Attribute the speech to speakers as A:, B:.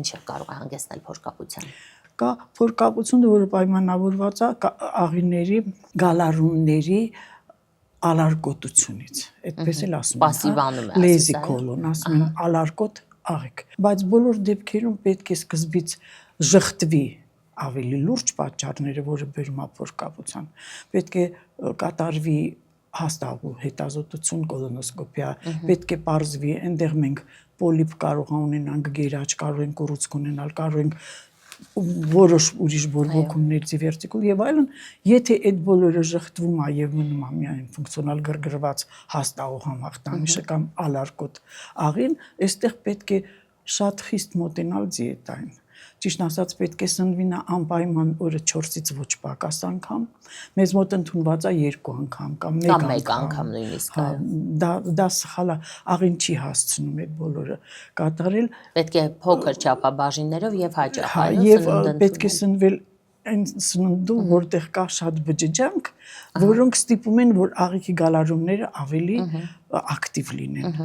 A: ինչը կարող է հանգեցնել փորկապության։
B: Կա փորկապությունը, որը պայմանավորված է աղիների, գալարումների ալարկոտությունից, այդպես էլ ասում
A: Պասիվանում է,
B: լեզիկոլոն, ասում են ալարկոտ աղիք, բայց բոլոր դեպքերում պետք է սկզբից ժխտվի ավելի լուրջ պատճառները, որը բերում է փորկապության, պետք է կատարվի հաստաղու հետազոտություն, կոլոնոսկոպիա, պետք է պարզվի, այնտեղ մենք պոլիպ կարող ունենանք, գերաճ կարող ենք ուռուցք ունենալ, կարող ենք որոշ ուրիշ բորբոքումներ, դիվերտիկուլ եւ այլն, եթե այդ բոլորը ժխտվում է եւ մնում է միայն ֆունկցիոնալ գրգռված հաստաղու համախտանիշը կամ ալարկոտ աղին, այստեղ պետք է շատ խիստ մոտենալ դիետային։ Ճիշտ ասած պետք է սնվի նա անպայման օրը 4-ից ոչ պակաս անգամ, մեզ մոտ ընդունված է 2 անգամ կամ 1
A: անգամ նույնիսկ,
B: դա սխալ է, աղին չի հասցնում այդ բոլորը կատարել,
A: պետք է փոքր չափաբաժիններով եւ հաճախ,
B: եւ պետք է սնվել այն սննդում, որտեղ կա շատ բջջանք, որոնք ստիպում են, որ աղիքի գալարումները ավելի ակտիվ լինեն։